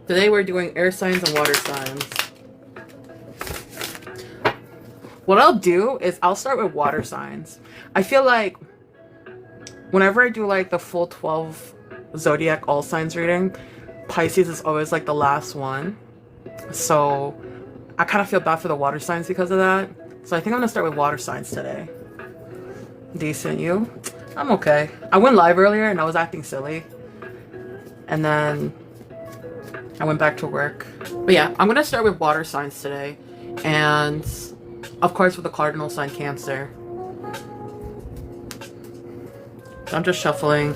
Today we're doing air signs and water signs. What I'll do is I'll start with water signs. I feel like whenever I do like the full 12 Zodiac all signs reading, Pisces is always like the last one. So I kind of feel bad for the water signs because of that. So I think I'm gonna start with water signs today. Decent, you? I'm okay. I went live earlier and I was acting silly. And then I went back to work. But yeah, I'm gonna start with water signs today. And of course with the cardinal sign Cancer. So I'm just shuffling.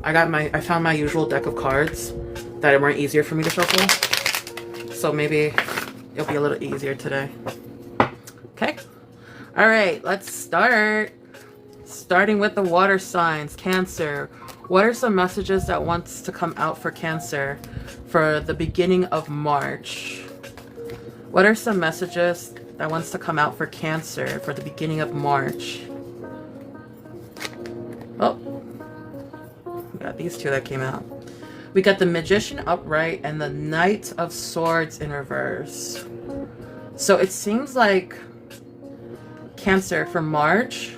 I found my usual deck of cards that were easier for me to shuffle. So maybe it'll be a little easier today. Okay. Alright, let's start. Starting with the water signs, Cancer. What are some messages that wants to come out for Cancer for the beginning of March? What are some messages that wants to come out for Cancer for the beginning of March? Oh, we got these two that came out. We got the Magician upright and the Knight of Swords in reverse. So it seems like Cancer for March,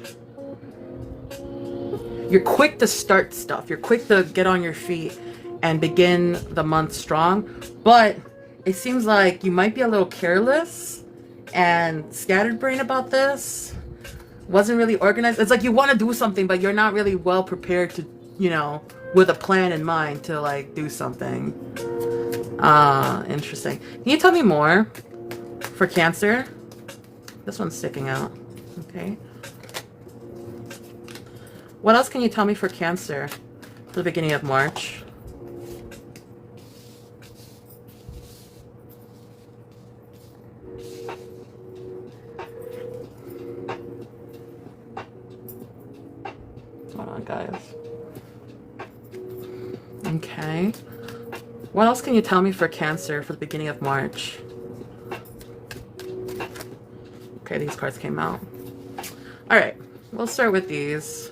you're quick to start stuff. You're quick to get on your feet and begin the month strong. But it seems like you might be a little careless and scatterbrained about this. Wasn't really organized. It's like you want to do something, but you're not really well prepared to, you know, with a plan in mind to like do something. Interesting. Can you tell me more for Cancer? This one's sticking out. Okay. What else can you tell me for Cancer for the beginning of March? Hold on, guys. Okay. What else can you tell me for Cancer for the beginning of March? Okay, these cards came out. All right, we'll start with these.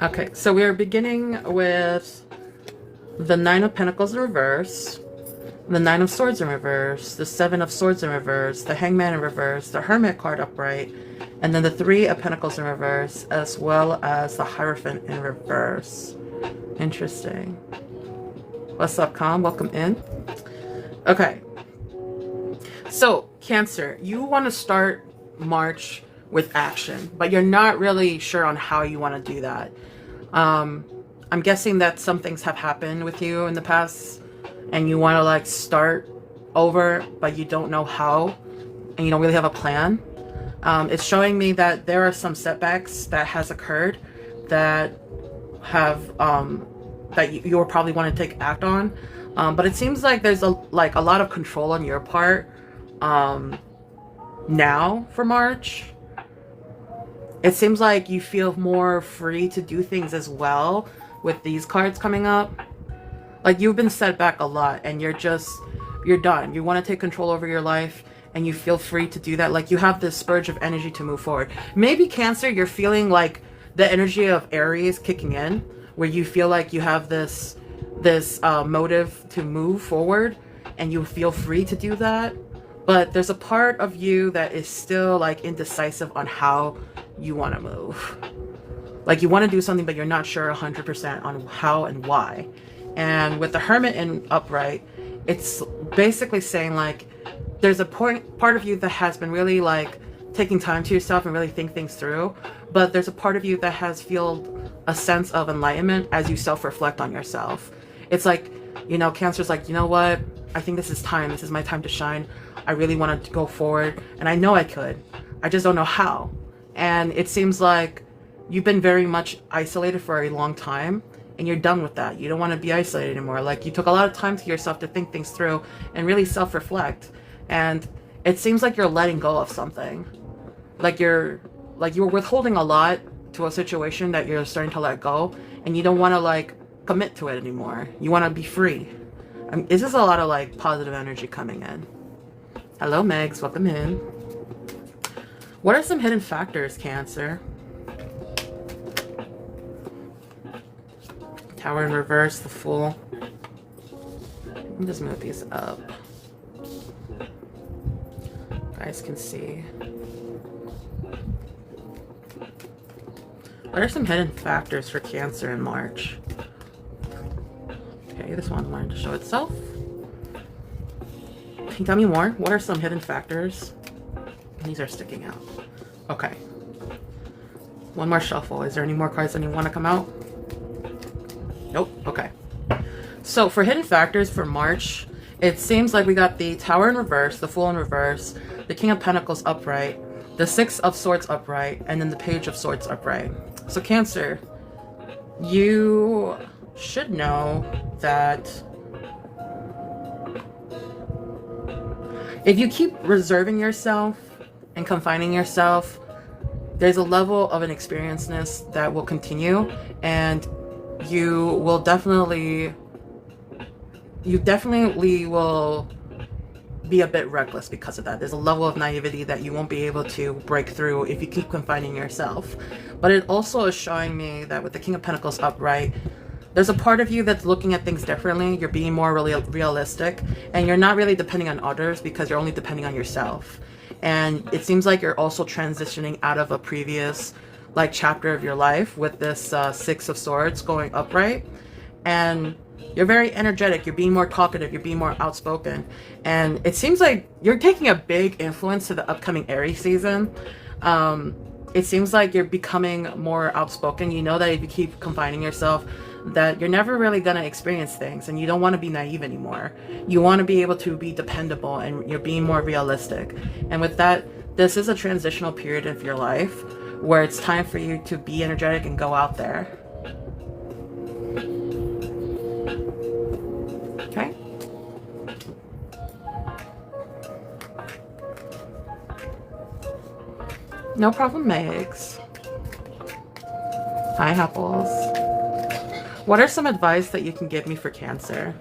Okay, so we're beginning with the Nine of Pentacles in reverse, the Nine of Swords in reverse, the Seven of Swords in reverse, the Hangman in reverse, the Hermit card upright, and then the Three of Pentacles in reverse, as well as the Hierophant in reverse. Interesting. What's up, Calm? Welcome in. Okay. So, Cancer, you want to start March with action, but you're not really sure on how you want to do that. I'm guessing that some things have happened with you in the past and you want to like start over, but you don't know how and you don't really have a plan. It's showing me that there are some setbacks that has occurred that have that you will probably want to take act on, but it seems like there's a lot of control on your part now for March. It seems like you feel more free to do things as well with these cards coming up. Like you've been set back a lot and you're done. You want to take control over your life and you feel free to do that. Like you have this spurge of energy to move forward. Maybe Cancer, you're feeling like the energy of Aries kicking in, where you feel like you have this motive to move forward and you feel free to do that. But there's a part of you that is still like indecisive on how you want to move. Like you want to do something, but you're not sure 100% on how and why. And with the Hermit in upright, it's basically saying like there's a part of you that has been really like taking time to yourself and really think things through, but there's a part of you that has felt a sense of enlightenment as you self-reflect on yourself. It's like, you know, Cancer's like, you know what, I think this is time. This is my time to shine. I really want to go forward and I know I could. I just don't know how. And it seems like you've been very much isolated for a long time and you're done with that. You don't want to be isolated anymore. Like you took a lot of time to yourself to think things through and really self-reflect. And it seems like you're letting go of something. Like you're withholding a lot to a situation that you're starting to let go and you don't want to like commit to it anymore. You want to be free. This is a lot of like positive energy coming in. Hello, Megs. Welcome in. What are some hidden factors, Cancer? Tower in reverse, the Fool. Let me just move these up. You guys can see. What are some hidden factors for Cancer in March? Okay, this one wanted to show itself. Can you tell me more? What are some hidden factors? These are sticking out. Okay. One more shuffle. Is there any more cards that you want to come out? Nope. Okay. So for hidden factors for March, it seems like we got the Tower in reverse, the Fool in reverse, the King of Pentacles upright, the Six of Swords upright, and then the Page of Swords upright. So Cancer, you should know that if you keep reserving yourself and confining yourself, there's a level of inexperiencedness that will continue, and you definitely will be a bit reckless because of that. There's a level of naivety that you won't be able to break through if you keep confining yourself. But it also is showing me that with the King of Pentacles upright, there's a part of you that's looking at things differently. You're being more realistic, and you're not really depending on others because you're only depending on yourself. And it seems like you're also transitioning out of a previous chapter of your life with this Six of Swords going upright. And you're very energetic. You're being more talkative. You're being more outspoken. And it seems like you're taking a big influence to the upcoming Aries season. It seems like you're becoming more outspoken. You know that if you keep confining yourself, that you're never really going to experience things, and you don't want to be naive anymore. You want to be able to be dependable, and you're being more realistic. And with that, this is a transitional period of your life where it's time for you to be energetic and go out there. Okay? No problem, Megs. Pineapples. What are some advice that you can give me for Cancer?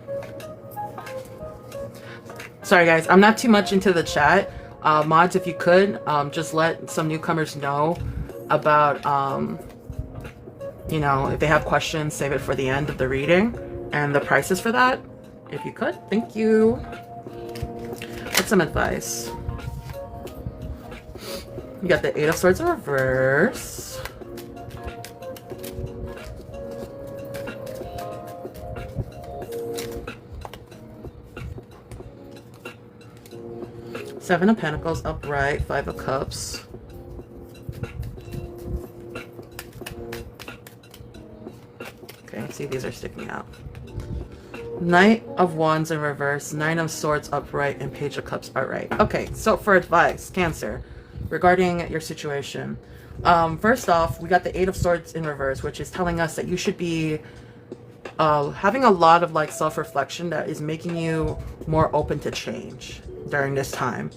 Sorry guys, I'm not too much into the chat. Mods, if you could, just let some newcomers know about, you know, if they have questions, save it for the end of the reading. And the prices for that, if you could. Thank you. What's some advice? You got the Eight of Swords in reverse. Seven of Pentacles upright, Five of Cups. Okay, see, these are sticking out. Knight of Wands in reverse, Nine of Swords upright, and Page of Cups upright. Okay, so for advice, Cancer, regarding your situation. First off, we got the Eight of Swords in reverse, which is telling us that you should be having a lot of self-reflection that is making you more open to change during this time.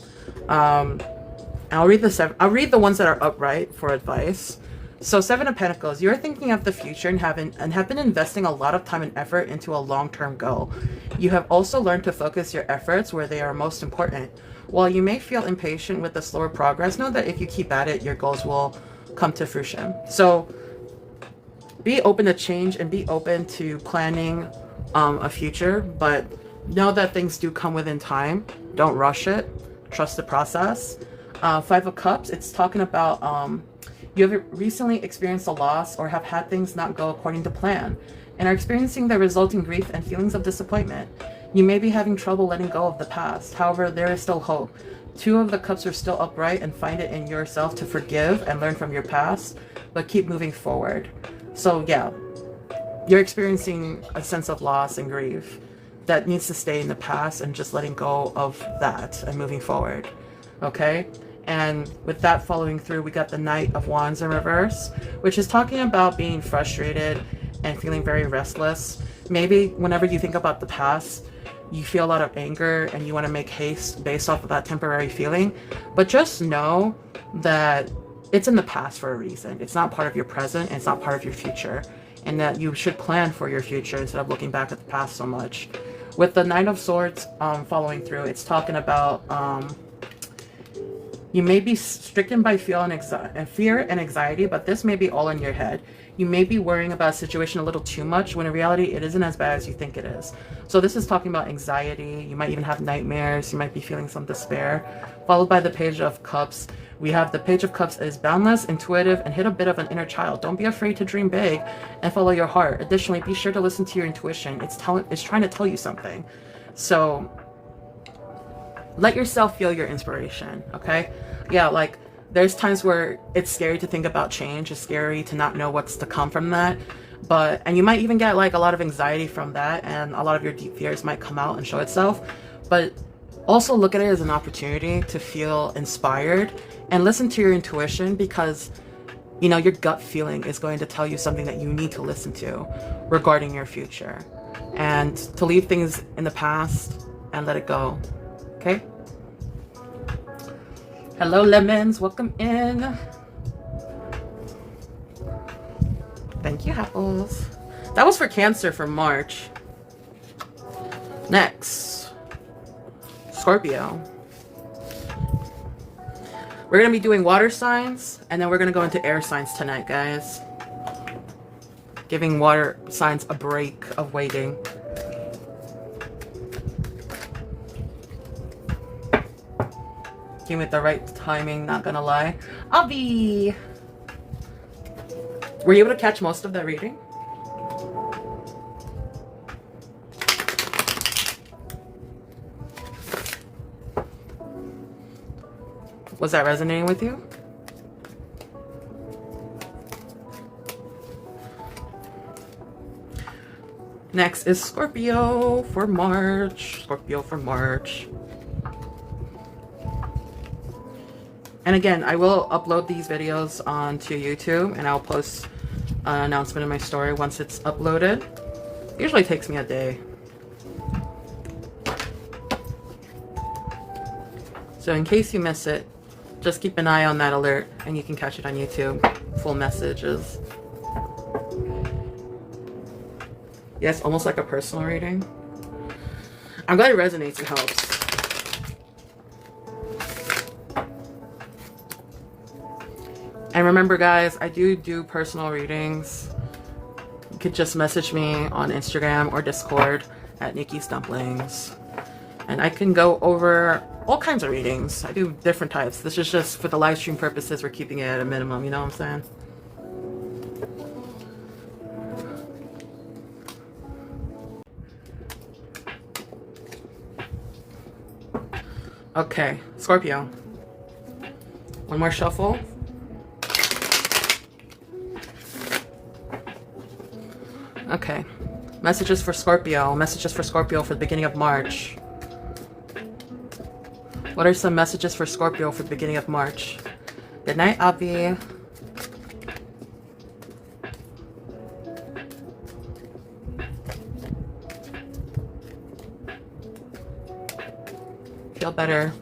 I'll read the ones that are upright for advice. So Seven of Pentacles, you're thinking of the future and have been investing a lot of time and effort into a long-term goal. You have also learned to focus your efforts where they are most important. While you may feel impatient with the slower progress, know that if you keep at it, your goals will come to fruition. So be open to change and be open to planning a future, but know that things do come within time. Don't rush it. Trust the process. Five of Cups, it's talking about you have recently experienced a loss or have had things not go according to plan and are experiencing the resulting grief and feelings of disappointment. You may be having trouble letting go of the past. However, there is still hope. Two of the Cups are still upright, and find it in yourself to forgive and learn from your past, but keep moving forward. So yeah, you're experiencing a sense of loss and grief that needs to stay in the past, and just letting go of that and moving forward. Okay? And with that following through, we got the Knight of Wands in reverse, which is talking about being frustrated and feeling very restless. Maybe whenever you think about the past, you feel a lot of anger and you want to make haste based off of that temporary feeling. But just know that it's in the past for a reason. It's not part of your present, and it's not part of your future. And that you should plan for your future instead of looking back at the past so much. With the Nine of Swords following through, it's talking about You may be stricken by fear and anxiety, but this may be all in your head. You may be worrying about a situation a little too much when in reality it isn't as bad as you think it is. So this is talking about anxiety. You might even have nightmares. You might be feeling some despair. Followed by the Page of Cups. We have the Page of Cups is boundless, intuitive, and hit a bit of an inner child. Don't be afraid to dream big and follow your heart. Additionally, be sure to listen to your intuition. It's trying to tell you something. So let yourself feel your inspiration, okay? Yeah, like there's times where it's scary to think about change. It's scary to not know what's to come from that. And you might even get like a lot of anxiety from that, and a lot of your deep fears might come out and show itself. But also look at it as an opportunity to feel inspired and listen to your intuition, because you know your gut feeling is going to tell you something that you need to listen to regarding your future, and to leave things in the past and let it go. Okay? Hello, lemons. Welcome in. Thank you, apples. That was for Cancer for March. Next, Scorpio. We're going to be doing water signs, and then we're going to go into air signs tonight, guys. Giving water signs a break of waiting. Came with the right timing, not gonna lie. Avi! Were you able to catch most of that reading? Was that resonating with you? Next is Scorpio for March. Scorpio for March. And again, I will upload these videos onto YouTube, and I'll post an announcement in my story once it's uploaded. It usually takes me a day. So in case you miss it, just keep an eye on that alert and you can catch it on YouTube. Full messages. Yes, almost like a personal reading. I'm glad it resonates and helps. And remember, guys, I do personal readings. You could just message me on Instagram or Discord at Nikki's Dumplings. And I can go over all kinds of readings. I do different types. This is just for the live stream purposes. We're keeping it at a minimum, you know what I'm saying? Okay, Scorpio. One more shuffle. Okay. Messages for Scorpio. Messages for Scorpio for the beginning of March. What are some messages for Scorpio for the beginning of March? Good night, Avi. Feel better.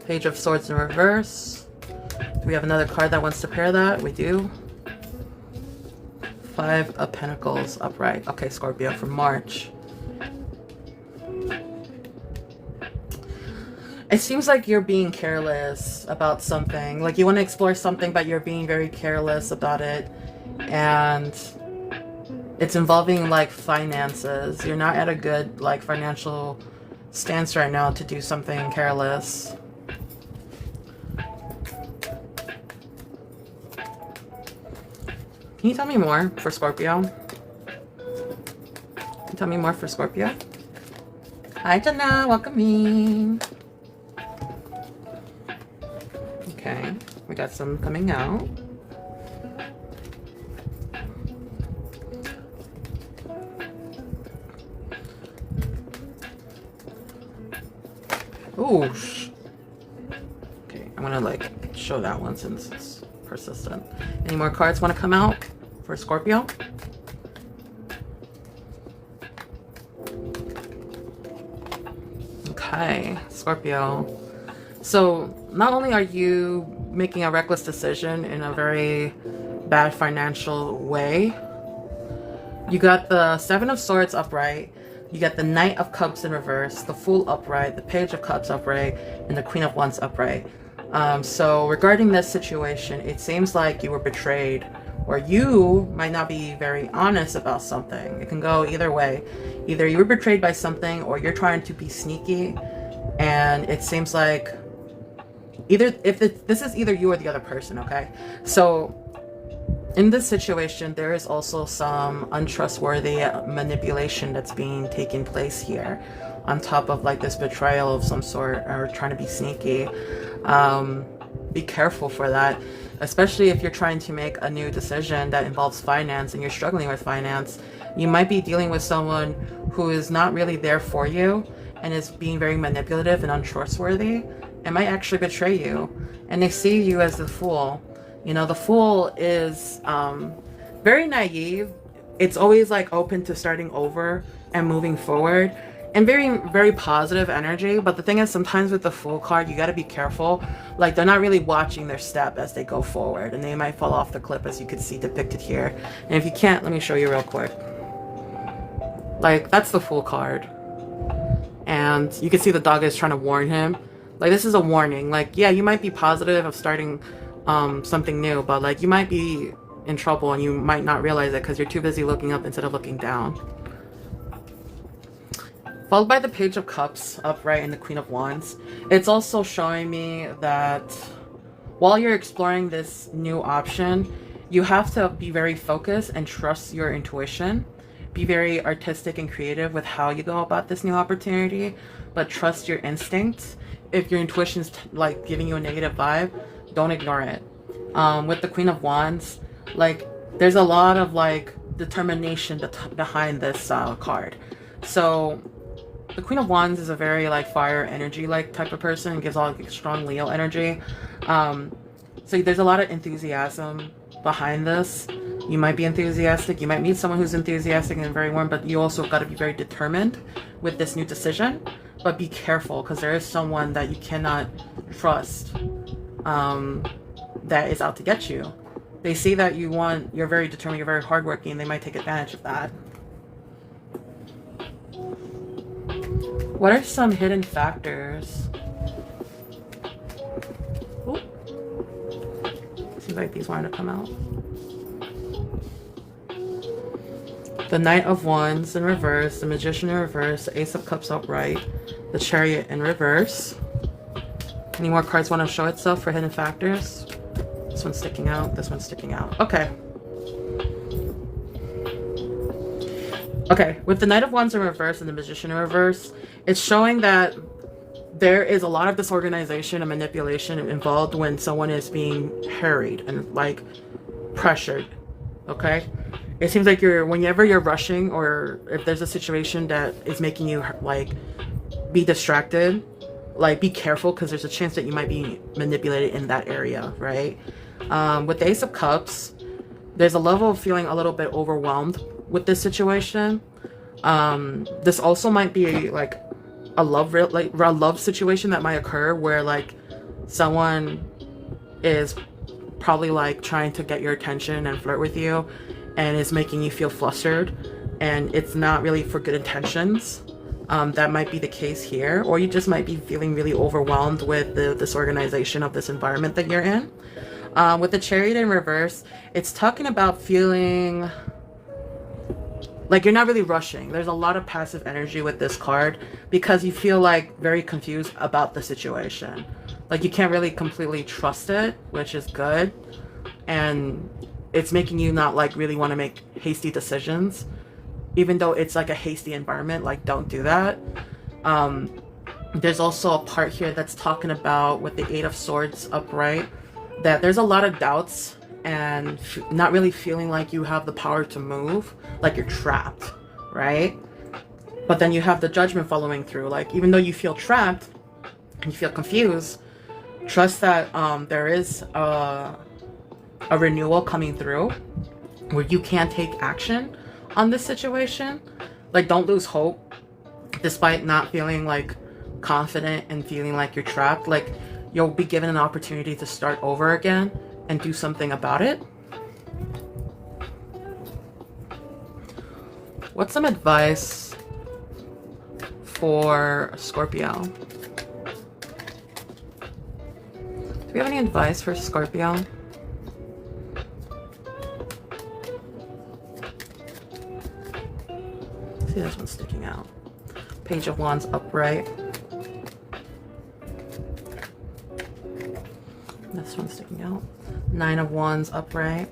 Page of Swords in reverse. Do we have another card that wants to pair that? We do. Five of Pentacles upright. Okay, Scorpio for March. It seems like you're being careless about something. Like you want to explore something, but you're being very careless about it. And it's involving like finances. You're not at a good like financial stance right now to do something careless. Can you tell me more for Scorpio? Can you tell me more for Scorpio? Hi, Jenna. Welcome in. Okay. We got some coming out. Ooh. Okay. I'm going to like show that one since it's persistent. Any more cards want to come out for Scorpio? Okay, Scorpio. So not only are you making a reckless decision in a very bad financial way, you got the Seven of Swords upright. You get the Knight of Cups in reverse, the Fool upright, the Page of Cups upright, and the Queen of Wands upright. So regarding this situation, it seems like you were betrayed, or you might not be very honest about something. It can go either way. Either you were betrayed by something, or you're trying to be sneaky, and it seems like this is either you or the other person, okay? So in this situation, there is also some untrustworthy manipulation that's being taken place here, on top of like this betrayal of some sort, or trying to be sneaky. Be careful for that, especially if you're trying to make a new decision that involves finance and you're struggling with finance. You might be dealing with someone who is not really there for you and is being very manipulative and untrustworthy, and might actually betray you. And they see you as the Fool. You know, the Fool is very naive. It's always like open to starting over and moving forward, and very, very positive energy. But the thing is, sometimes with the Fool card, you got to be careful. Like, they're not really watching their step as they go forward, and they might fall off the cliff, as you can see depicted here. And if you can't, let me show you real quick. Like, that's the Fool card. And you can see the dog is trying to warn him. Like, this is a warning. Like, yeah, you might be positive of starting something new, but like, you might be in trouble and you might not realize it because you're too busy looking up instead of looking down. Followed by the Page of Cups upright and the Queen of Wands. It's also showing me that while you're exploring this new option, you have to be very focused and trust your intuition. Be very artistic and creative with how you go about this new opportunity, but trust your instincts. If your intuition's like giving you a negative vibe, don't ignore it. With the Queen of Wands, like, there's a lot of like determination behind this card. So the Queen of Wands is a very like fire energy like type of person, gives all like, strong Leo energy. So there's a lot of enthusiasm behind this. You might be enthusiastic, you might meet someone who's enthusiastic and very warm, but you also got to be very determined with this new decision. But be careful, because there is someone that you cannot trust that is out to get you. They see that you're very determined, you're very hardworking, they might take advantage of that. What are some hidden factors? Ooh. Seems like these wanted to come out. The Knight of Wands in reverse, the Magician in reverse, the Ace of Cups upright, the Chariot in reverse. Any more cards want to show itself for hidden factors? This one's sticking out, this one's sticking out. Okay. Okay, with the Knight of Wands in reverse and the Magician in reverse, it's showing that there is a lot of disorganization and manipulation involved when someone is being harried and like pressured. Okay? It seems like whenever you're rushing, or if there's a situation that is making you like be distracted, like be careful, because there's a chance that you might be manipulated in that area, right? With the Ace of Cups, there's a level of feeling a little bit overwhelmed with this situation. This also might be like a love situation that might occur, where like someone is probably like trying to get your attention and flirt with you, and is making you feel flustered, and it's not really for good intentions. That might be the case here, or you just might be feeling really overwhelmed with the disorganization of this environment that you're in. With the Chariot in reverse, it's talking about feeling like you're not really rushing. There's a lot of passive energy with this card, because you feel like very confused about the situation. Like you can't really completely trust it, which is good. And it's making you not like really want to make hasty decisions, even though it's like a hasty environment. Like, don't do that. There's also a part here that's talking about, with the Eight of Swords upright, that there's a lot of doubts and not really feeling like you have the power to move, like you're trapped, right? But then you have the Judgment following through. Like, even though you feel trapped and you feel confused, trust that there is a renewal coming through where you can take action on this situation. Like, don't lose hope despite not feeling like confident and feeling like you're trapped. Like, you'll be given an opportunity to start over again and do something about it. What's some advice for Scorpio? Do we have any advice for Scorpio? See, this one's sticking out. Page of Wands upright. This one's sticking out. Nine of Wands upright.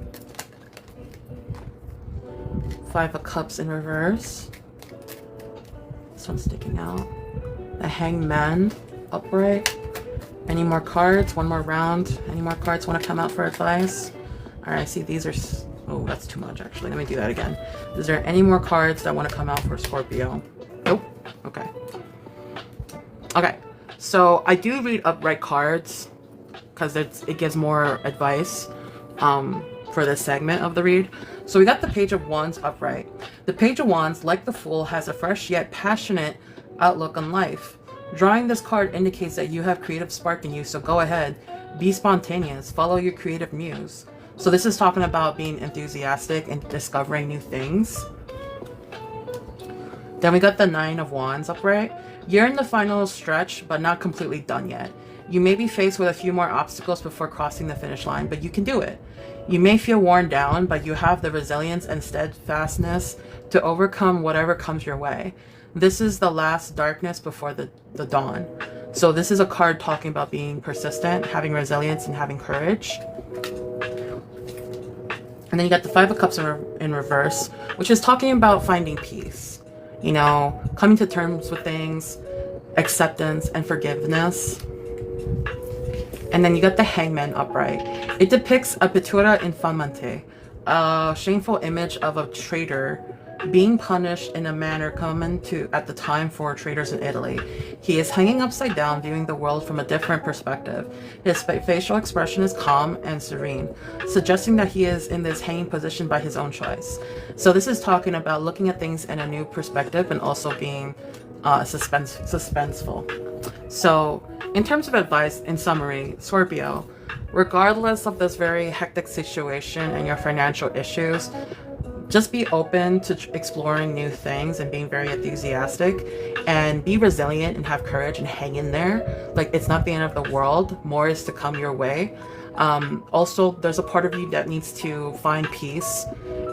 Five of Cups in reverse. This one's sticking out. The Hanged Man upright. Any more cards? One more round. Any more cards want to come out for advice? All right, I see these are... Oh, that's too much, actually. Let me do that again. Is there any more cards that want to come out for Scorpio? Nope. Okay. Okay. So I do read upright cards because it gives more advice for this segment of the read. So we got the Page of Wands upright. The Page of Wands, like the Fool, has a fresh yet passionate outlook on life. Drawing this card indicates that you have creative spark in you, so go ahead, be spontaneous, follow your creative muse. So this is talking about being enthusiastic and discovering new things. Then we got the Nine of Wands upright. You're in the final stretch, but not completely done yet. You may be faced with a few more obstacles before crossing the finish line, but you can do it. You may feel worn down, but you have the resilience and steadfastness to overcome whatever comes your way. This is the last darkness before the dawn. So this is a card talking about being persistent, having resilience, and having courage. And then you got the Five of Cups in reverse, which is talking about finding peace. You know, coming to terms with things, acceptance, and forgiveness. And then you got the Hangman upright. It depicts a pittura infamante, a shameful image of a traitor being punished in a manner common to at the time for traitors in Italy. He is hanging upside down, viewing the world from a different perspective. His facial expression is calm and serene, suggesting that he is in this hanging position by his own choice. So this is talking about looking at things in a new perspective and also being suspenseful. So in terms of advice, in summary, Scorpio, regardless of this very hectic situation and your financial issues, just be open to exploring new things and being very enthusiastic, and be resilient and have courage and hang in there. Like, it's not the end of the world. More is to come your way. Also, there's a part of you that needs to find peace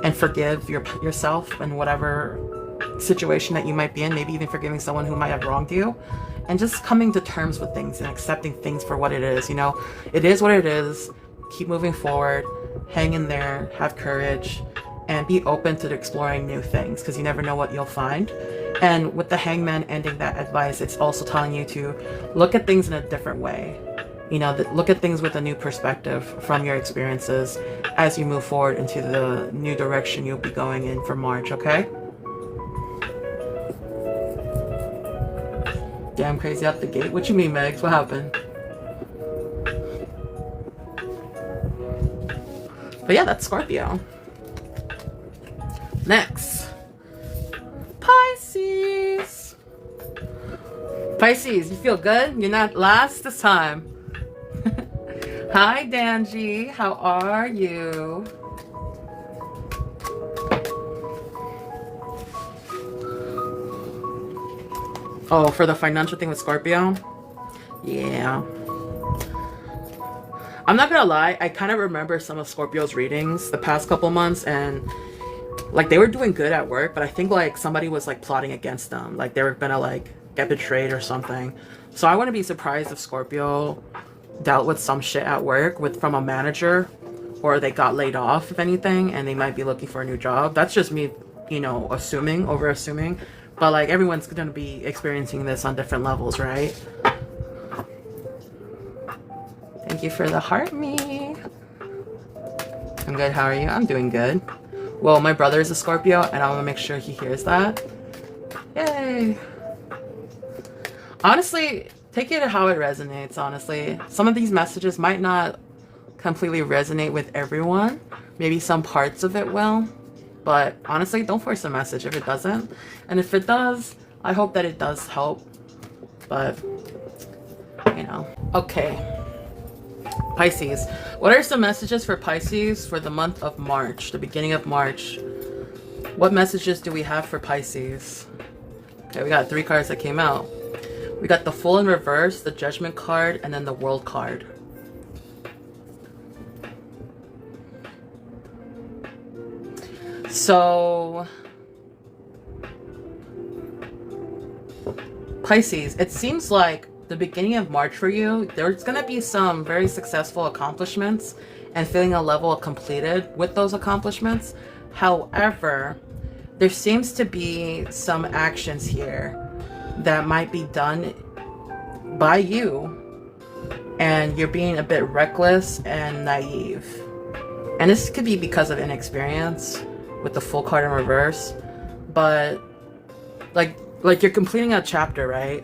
and forgive yourself in whatever situation that you might be in, maybe even forgiving someone who might have wronged you, and just coming to terms with things and accepting things for what it is. You know, it is what it is. Keep moving forward, hang in there, have courage, and be open to exploring new things, because you never know what you'll find. And with the Hangman ending that advice, it's also telling you to look at things in a different way. You know, look at things with a new perspective from your experiences as you move forward into the new direction you'll be going in for March, okay? Damn crazy out the gate. What you mean, Megs? What happened? But yeah, that's Scorpio. Next, Pisces. Pisces, you feel good? You're not last this time. Hi, Danji. How are you? Oh, for the financial thing with Scorpio? Yeah. I'm not gonna lie, I kind of remember some of Scorpio's readings the past couple months, and like, they were doing good at work, but I think like somebody was like plotting against them. Like, they were gonna like get betrayed or something. So I wouldn't be surprised if Scorpio dealt with some shit at work from a manager, or they got laid off, if anything, and they might be looking for a new job. That's just me, you know, over assuming. But like, everyone's gonna be experiencing this on different levels, right? Thank you for the heart, me. I'm good. How are you? I'm doing good. Well, my brother is a Scorpio, and I want to make sure he hears that. Yay! Honestly, take it how it resonates, honestly. Some of these messages might not completely resonate with everyone. Maybe some parts of it will. But honestly, don't force a message if it doesn't. And if it does, I hope that it does help. But, you know. Okay. Pisces. What are some messages for Pisces for the month of March, the beginning of March? What messages do we have for Pisces? Okay, we got 3 cards that came out. We got the Fool in reverse, the Judgment card, and then the World card. So, Pisces, it seems like the beginning of March for you, there's going to be some very successful accomplishments and feeling a level of completed with those accomplishments. However, there seems to be some actions here that might be done by you, and you're being a bit reckless and naive. And this could be because of inexperience with the Fool card in reverse, but like you're completing a chapter, right?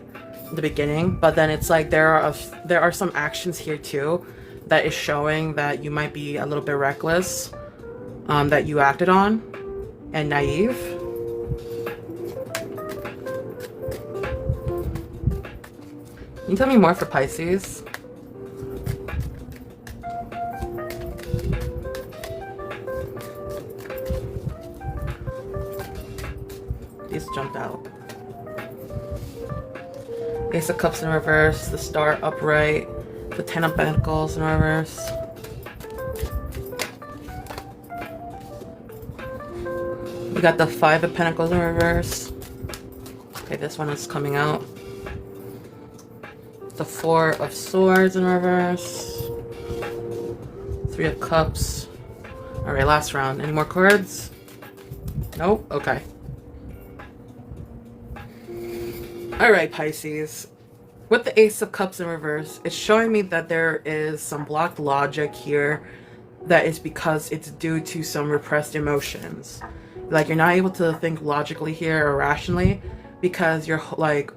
The beginning, but then it's like there are some actions here too that is showing that you might be a little bit reckless, that you acted on, and naive. Can you tell me more for Pisces? These jumped out. Ace of Cups in reverse, the Star upright, the Ten of Pentacles in reverse. We got the Five of Pentacles in reverse. Okay, this one is coming out. The Four of Swords in reverse. Three of Cups. Alright, last round. Any more cards? Nope? Okay. Alright, Pisces. With the Ace of Cups in reverse, it's showing me that there is some blocked logic here that is because it's due to some repressed emotions. Like, you're not able to think logically here or rationally because you're like,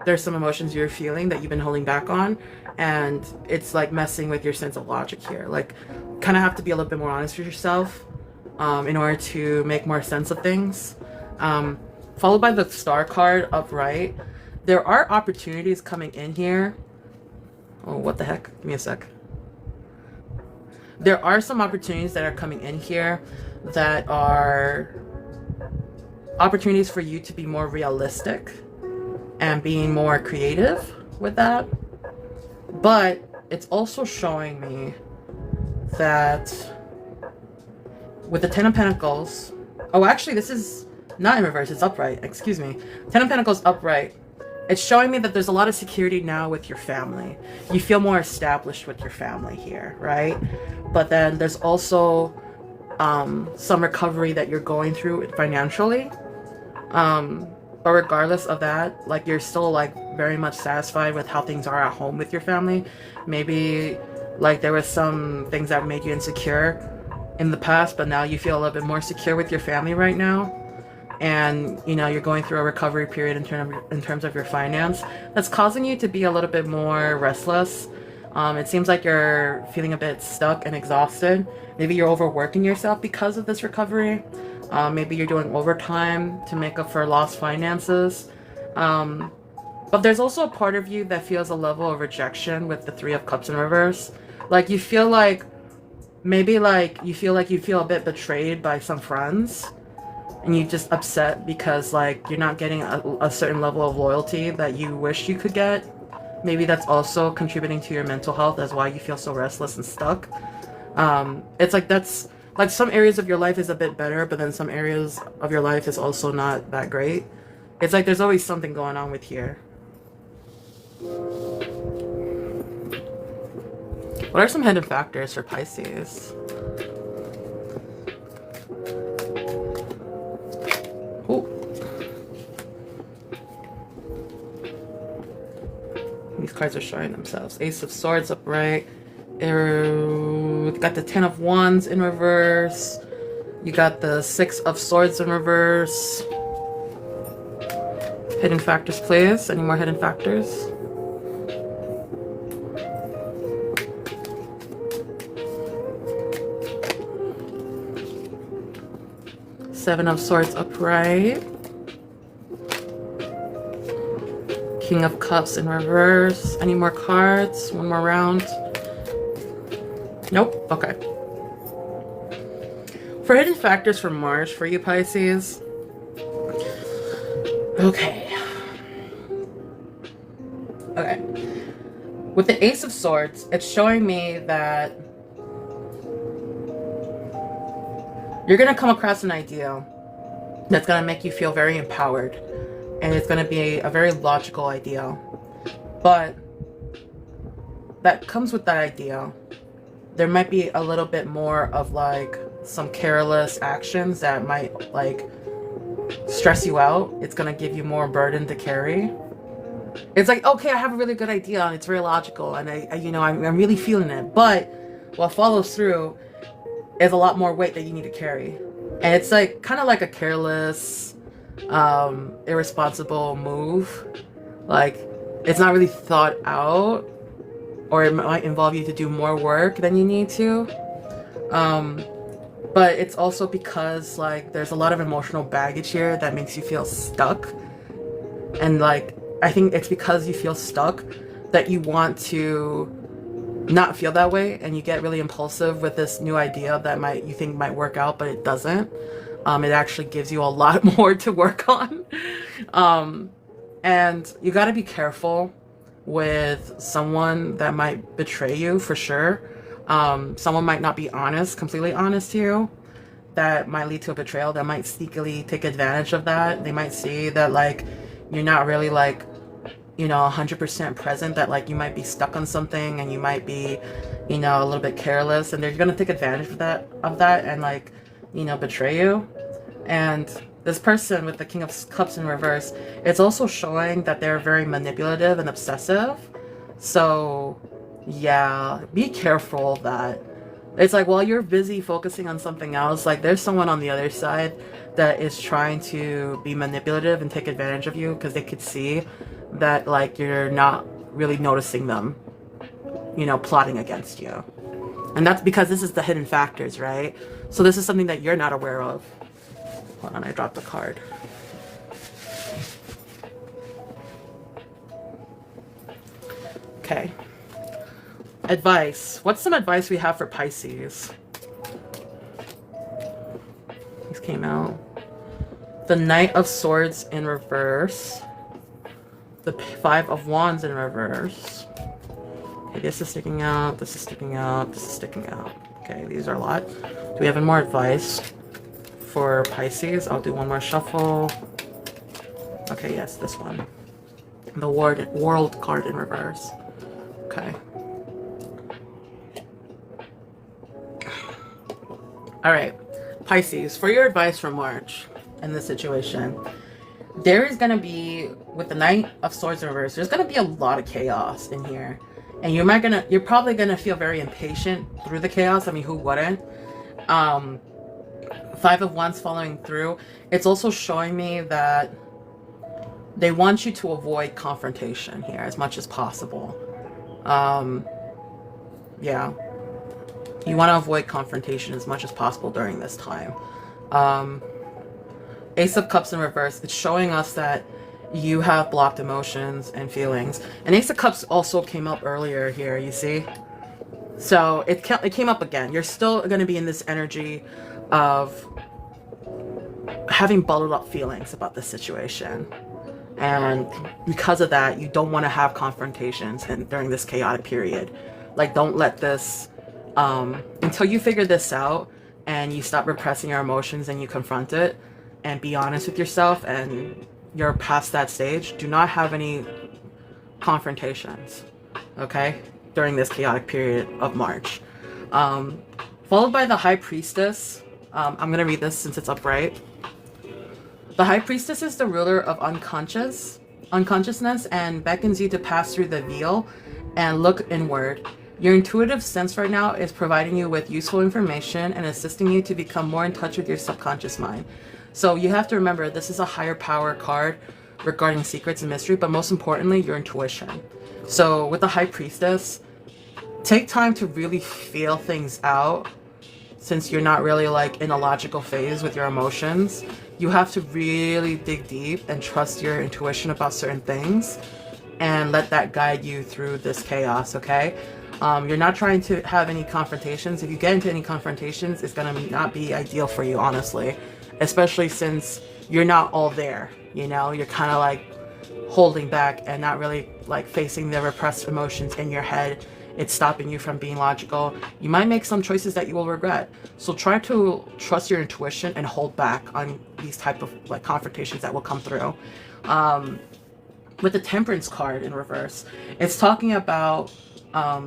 there's some emotions you're feeling that you've been holding back on, and it's like messing with your sense of logic here. Like, kind of have to be a little bit more honest with yourself in order to make more sense of things. Followed by the Star card upright. There are opportunities coming in here. Oh, what the heck? Give me a sec. There are some opportunities that are coming in here that are opportunities for you to be more realistic and being more creative with that. But it's also showing me that with the Ten of Pentacles... Oh, actually, this is not in reverse. It's upright. Excuse me. Ten of Pentacles upright. It's showing me that there's a lot of security now with your family. You feel more established with your family here, right? But then there's also some recovery that you're going through financially. But regardless of that, like, you're still like very much satisfied with how things are at home with your family. Maybe like there was some things that made you insecure in the past, but now you feel a little bit more secure with your family right now. And, you know, you're going through a recovery period in terms of your finance. That's causing you to be a little bit more restless. It seems like you're feeling a bit stuck and exhausted. Maybe you're overworking yourself because of this recovery. Maybe you're doing overtime to make up for lost finances. But there's also a part of you that feels a level of rejection with the Three of Cups in reverse. Like, you feel like, maybe like you feel a bit betrayed by some friends. And you're just upset because, like, you're not getting a certain level of loyalty that you wish you could get. Maybe that's also contributing to your mental health. That's why you feel so restless and stuck. It's like that's... Like, some areas of your life is a bit better, but then some areas of your life is also not that great. It's like there's always something going on with here. What are some hidden factors for Pisces? Oh. These cards are showing themselves. Ace of Swords upright. Got the Ten of Wands in reverse. You got the Six of Swords in reverse. Hidden factors, please. Any more hidden factors? Seven of Swords upright. King of Cups in reverse. Any more cards? One more round. Nope. Okay. For hidden factors for March for you Pisces. Okay. With the Ace of Swords, it's showing me that you're going to come across an idea that's going to make you feel very empowered. And it's going to be a very logical idea. But that comes with that idea, there might be a little bit more of like some careless actions that might like stress you out. It's going to give you more burden to carry. It's like, okay, I have a really good idea and it's very logical and I'm really feeling it. But what follows through is a lot more weight that you need to carry. And it's like kind of like a careless, irresponsible move. Like it's not really thought out, or it might involve you to do more work than you need to. But it's also because like there's a lot of emotional baggage here that makes you feel stuck. And like, I think it's because you feel stuck that you want to not feel that way, and you get really impulsive with this new idea that you think might work out, but it doesn't. It actually gives you a lot more to work on. And you got to be careful with someone that might betray you, for sure. Someone might not be completely honest to you. That might lead to a betrayal. That might sneakily take advantage of that. They might see that like you're not really like, 100% present, that like you might be stuck on something and you might be, a little bit careless, and they're gonna take advantage of that and like, betray you. And this person with the King of Cups in reverse, it's also showing that they're very manipulative and obsessive. So yeah, be careful of that. It's like while you're busy focusing on something else, like there's someone on the other side that is trying to be manipulative and take advantage of you because they could see that like you're not really noticing them, plotting against you. And that's because this is the hidden factors, right? So this is something that you're not aware of. Hold on, I dropped a card. Okay. Advice. What's some advice we have for Pisces? These came out. The Knight of Swords in reverse. The Five of Wands in reverse. Okay, this is sticking out. This is sticking out. This is sticking out. Okay, these are a lot. Do we have any more advice for Pisces? I'll do one more shuffle. Okay, yes, this one. The World card in reverse. Okay. All right, Pisces, for your advice for March in this situation, there is going to be, with the Knight of Swords in reverse, there's going to be a lot of chaos in here. And you're probably going to feel very impatient through the chaos. I mean, who wouldn't? Five of Wands following through. It's also showing me that they want you to avoid confrontation here as much as possible. Yeah. You want to avoid confrontation as much as possible during this time. Ace of Cups in reverse. It's showing us that you have blocked emotions and feelings. And Ace of Cups also came up earlier here, you see? So it came up again. You're still going to be in this energy of having bottled up feelings about the situation. And because of that, you don't want to have confrontations during this chaotic period. Like, don't let this, until you figure this out and you stop repressing your emotions and you confront it and be honest with yourself and you're past that stage, do not have any confrontations, okay, during this chaotic period of March. Followed by the High Priestess. I'm going to read this since it's upright. The High Priestess is the ruler of unconsciousness and beckons you to pass through the veil and look inward. Your intuitive sense right now is providing you with useful information and assisting you to become more in touch with your subconscious mind. So you have to remember, this is a higher power card regarding secrets and mystery, but most importantly, your intuition. So with the High Priestess, take time to really feel things out. Since you're not really like in a logical phase with your emotions, you have to really dig deep and trust your intuition about certain things and let that guide you through this chaos, okay? You're not trying to have any confrontations. If you get into any confrontations, it's gonna not be ideal for you, honestly. Especially since you're not all there, you're kind of like holding back and not really like facing the repressed emotions in your head. It's stopping you from being logical. You might make some choices that you will regret. So try to trust your intuition and hold back on these type of like confrontations that will come through. With the Temperance card in reverse, it's talking about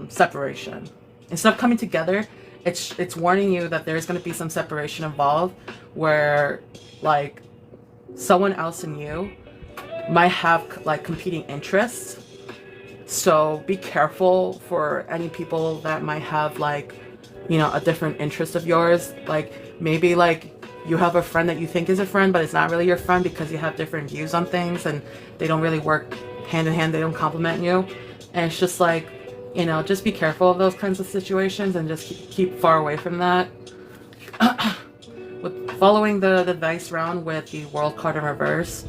separation. Instead of coming together, it's warning you that there's going to be some separation involved, where like someone else and you might have like competing interests. So be careful for any people that might have like, you know, a different interest of yours. Like maybe like you have a friend that you think is a friend, but it's not really your friend because you have different views on things and they don't really work hand in hand. They don't complement you. And it's just like, you know, just be careful of those kinds of situations and just keep far away from that. With following the advice round with the World card in reverse,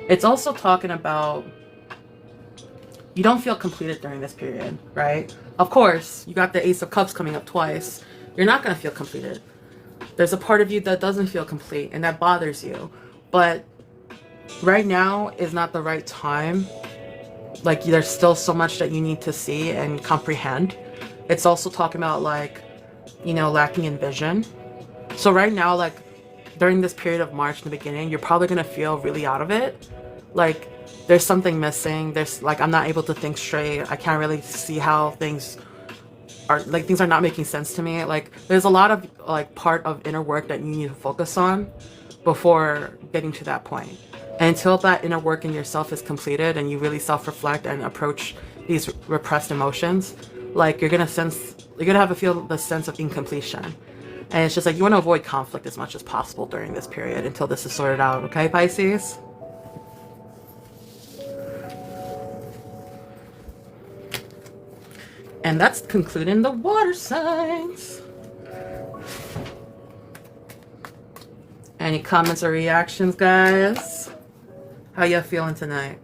it's also talking about you don't feel completed during this period, right? Of course, you got the Ace of Cups coming up twice. You're not going to feel completed. There's a part of you that doesn't feel complete and that bothers you. But right now is not the right time. Like, there's still so much that you need to see and comprehend. It's also talking about, like, you know, lacking in vision. So right now, like, during this period of March in the beginning, you're probably going to feel really out of it. Like, there's something missing. There's, like, I'm not able to think straight. I can't really see how things are, like, things are not making sense to me. Like, there's a lot of, like, part of inner work that you need to focus on before getting to that point. And until that inner work in yourself is completed and you really self-reflect and approach these repressed emotions, like, you're gonna feel the sense of incompletion. And it's just like, you want to avoid conflict as much as possible during this period until this is sorted out, okay, Pisces? And that's concluding the water signs. Any comments or reactions, guys? How you feeling tonight?